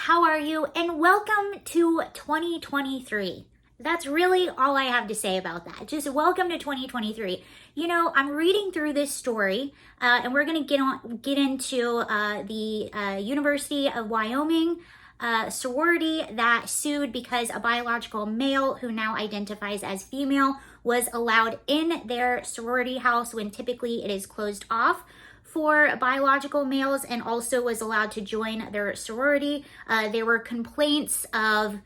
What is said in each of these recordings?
how are you? And welcome to 2023. That's really all I have to say about that. Just welcome to 2023. You know, I'm reading through this story, and we're going to get into the University of Wyoming sorority that sued because a biological male who now identifies as female was allowed in their sorority house when typically it is closed off for biological males, and also was allowed to join their sorority. There were complaints of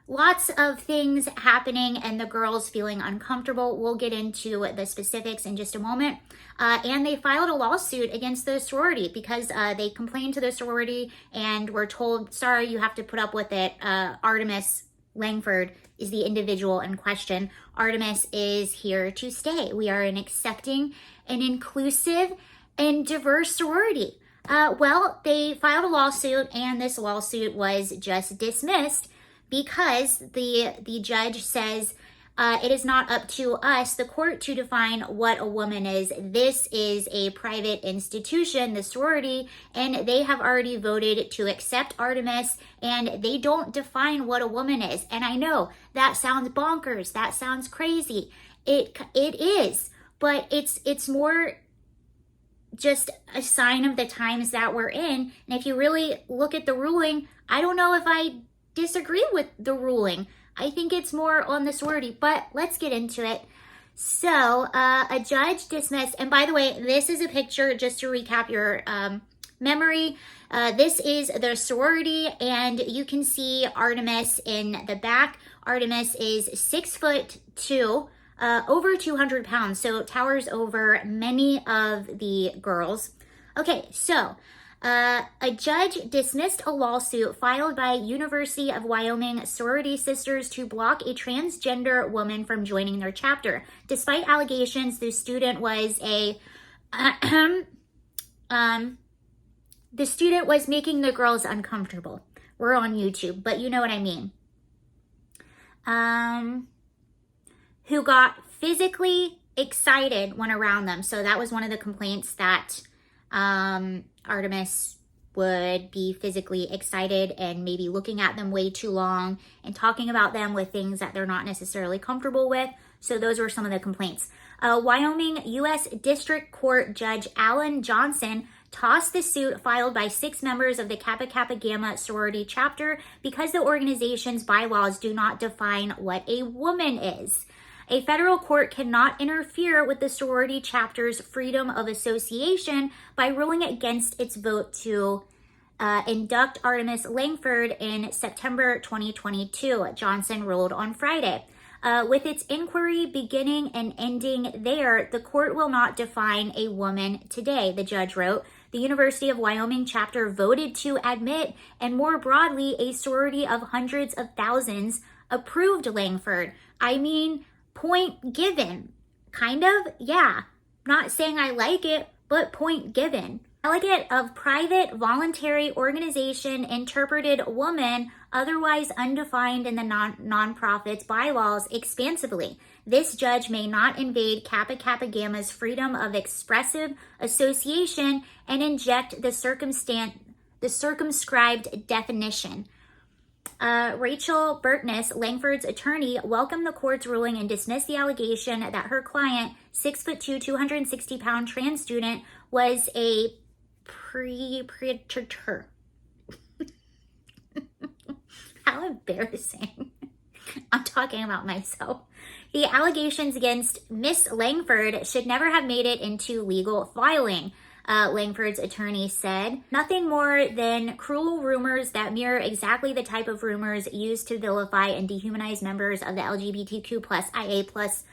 lots of things happening and the girls feeling uncomfortable. We'll get into the specifics in just a moment. And they filed a lawsuit against the sorority because they complained to the sorority and were told, sorry, you have to put up with it. Artemis Langford is the individual in question. Artemis is here to stay. We are an accepting and inclusive and diverse sorority. Well, they filed a lawsuit, and this lawsuit was just dismissed because the judge says it is not up to us, the court, to define what a woman is. This is a private institution, the sorority, and they have already voted to accept Artemis, and they don't define what a woman is. And I know that sounds bonkers, that sounds crazy. It is, but it's more just a sign of the times that we're in. And if you really look at the ruling, I don't know if I disagree with the ruling. I think it's more on the sorority, but let's get into it. So a judge dismissed, and by the way, this is a picture just to recap your memory. This is the sorority, and you can see Artemis in the back. Artemis is 6'2", over 200 pounds, so towers over many of the girls. Okay, so a judge dismissed a lawsuit filed by University of Wyoming sorority sisters to block a transgender woman from joining their chapter. Despite allegations the student was making the girls uncomfortable. We're on YouTube, but you know what I mean. Who got physically excited when around them. So that was one of the complaints, that Artemis would be physically excited and maybe looking at them way too long and talking about them with things that they're not necessarily comfortable with. So those were some of the complaints. Wyoming U.S. District Court Judge Alan Johnson tossed the suit filed by 6 members of the Kappa Kappa Gamma sorority chapter because the organization's bylaws do not define what a woman is. A federal court cannot interfere with the sorority chapter's freedom of association by ruling against its vote to induct Artemis Langford in September 2022, Johnson ruled on Friday. With its inquiry beginning and ending there, the court will not define a woman today, the judge wrote. The University of Wyoming chapter voted to admit, and more broadly, a sorority of hundreds of thousands approved Langford. I mean, point given. Kind of, yeah. Not saying I like it, but point given. Delegate of private voluntary organization interpreted woman, otherwise undefined in the non-profit's bylaws, expansively. This judge may not invade Kappa Kappa Gamma's freedom of expressive association and inject the circumscribed definition. Rachel Burtness, Langford's attorney, welcomed the court's ruling and dismissed the allegation that her client, 6'2", 260-pound trans student, was a predator. How embarrassing. I'm talking about myself. The allegations against Miss Langford should never have made it into legal filing, Langford's attorney said. Nothing more than cruel rumors that mirror exactly the type of rumors used to vilify and dehumanize members of the LGBTQ plus IA plus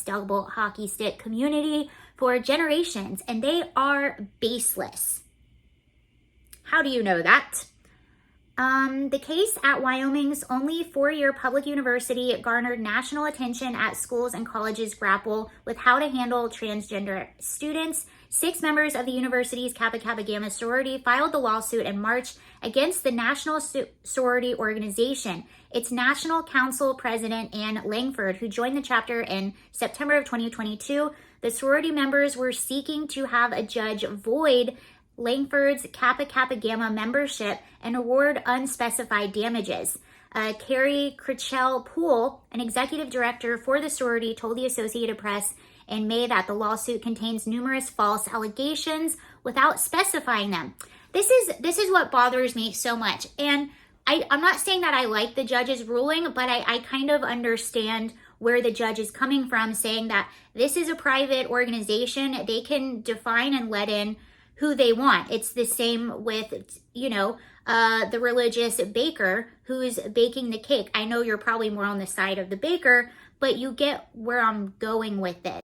double hockey stick community for generations, and they are baseless. How do you know that? The case at Wyoming's only 4-year public university garnered national attention as schools and colleges grapple with how to handle transgender students. 6 members of the university's Kappa Kappa Gamma sorority filed the lawsuit in March against the National Sorority Organization. Its National Council President, Ann Langford, who joined the chapter in September of 2022, the sorority members were seeking to have a judge void Langford's Kappa Kappa Gamma membership and award unspecified damages. Carrie Critchell Poole, an executive director for the sorority, told the Associated Press in May that the lawsuit contains numerous false allegations without specifying them. This is what bothers me so much. And I'm not saying that I like the judge's ruling, but I kind of understand where the judge is coming from, saying that this is a private organization. They can define and let in who they want. It's the same with, the religious baker who's baking the cake. I know you're probably more on the side of the baker, but you get where I'm going with it.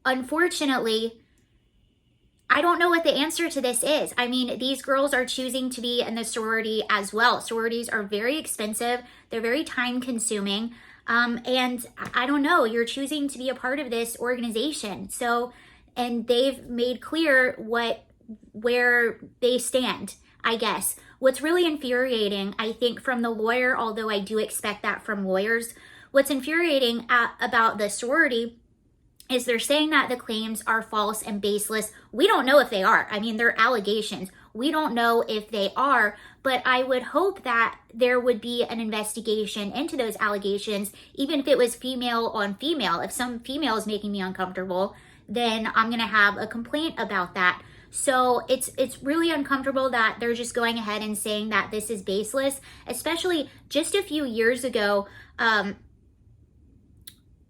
Unfortunately, I don't know what the answer to this is. I mean, these girls are choosing to be in the sorority as well. Sororities are very expensive. They're very time consuming. And I don't know, you're choosing to be a part of this organization. So, and they've made clear where they stand, I guess. What's really infuriating, I think, from the lawyer, although I do expect that from lawyers, what's infuriating about the sorority is they're saying that the claims are false and baseless. We don't know if they are. I mean, they're allegations. We don't know if they are, but I would hope that there would be an investigation into those allegations, even if it was female on female. If some female is making me uncomfortable, then I'm going to have a complaint about that. So it's really uncomfortable that they're just going ahead and saying that this is baseless, especially just a few years ago.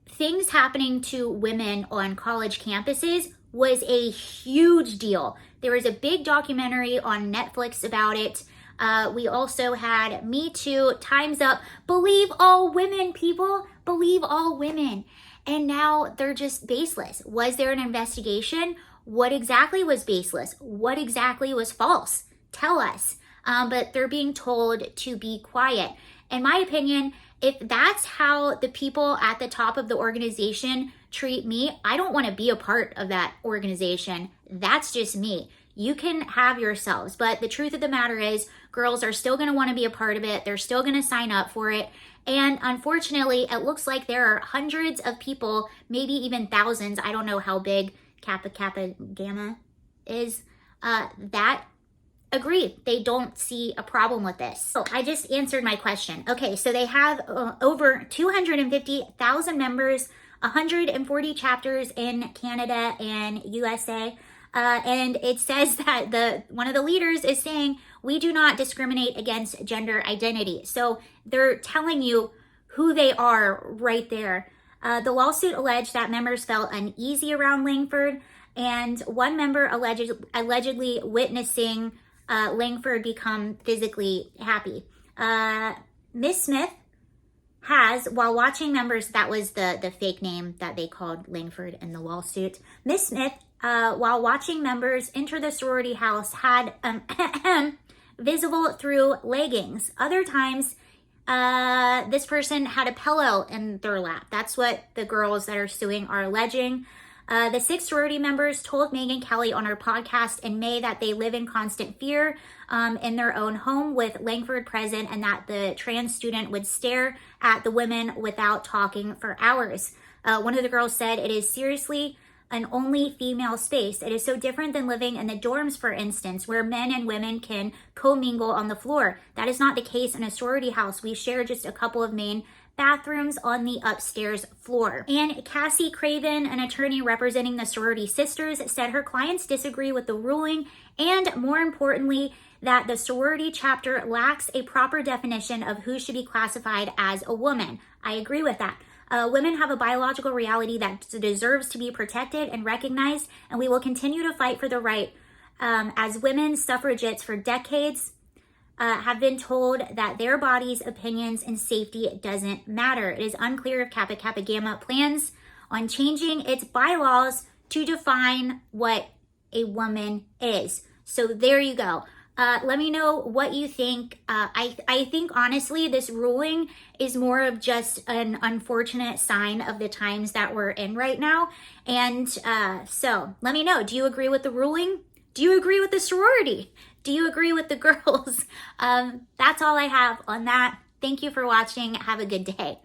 Things happening to women on college campuses was a huge deal. There was a big documentary on Netflix about it. We also had Me Too, Time's Up, believe all women, people, believe all women. And now they're just baseless. Was there an investigation? What exactly was baseless? What exactly was false? Tell us. But they're being told to be quiet. In my opinion, if that's how the people at the top of the organization treat me, I don't want to be a part of that organization. That's just me. You can have yourselves. But the truth of the matter is, girls are still going to want to be a part of it. They're still going to sign up for it. And unfortunately, it looks like there are hundreds of people, maybe even thousands. I don't know how big Kappa Kappa Gamma is. That agree. They don't see a problem with this. So I just answered my question. Okay, so they have over 250,000 members, 140 chapters in Canada and USA. And it says that one of the leaders is saying, we do not discriminate against gender identity. So they're telling you who they are right there. The lawsuit alleged that members felt uneasy around Langford, and one member allegedly witnessing Langford become physically happy. Miss Smith has, while watching members, that was the fake name that they called Langford in the lawsuit. Miss Smith, while watching members enter the sorority house, had visible through leggings. Other times, this person had a pillow in their lap. That's what the girls that are suing are alleging. The 6 sorority members told Megyn Kelly on her podcast in May that they live in constant fear in their own home with Langford present, and that the trans student would stare at the women without talking for hours. One of the girls said, "It is seriously an only female space. It is so different than living in the dorms, for instance, where men and women can commingle on the floor. That is not the case in a sorority house. We share just a couple of main bathrooms on the upstairs floor." And Cassie Craven, an attorney representing the sorority sisters, said her clients disagree with the ruling, and more importantly, that the sorority chapter lacks a proper definition of who should be classified as a woman. I agree with that. Women have a biological reality that deserves to be protected and recognized, and we will continue to fight for the right. As women suffragettes for decades, have been told that their bodies, opinions, and safety doesn't matter. It is unclear if Kappa Kappa Gamma plans on changing its bylaws to define what a woman is. So there you go. Let me know what you think. I think, honestly, this ruling is more of just an unfortunate sign of the times that we're in right now. And so let me know, do you agree with the ruling? Do you agree with the sorority? Do you agree with the girls? That's all I have on that. Thank you for watching. Have a good day.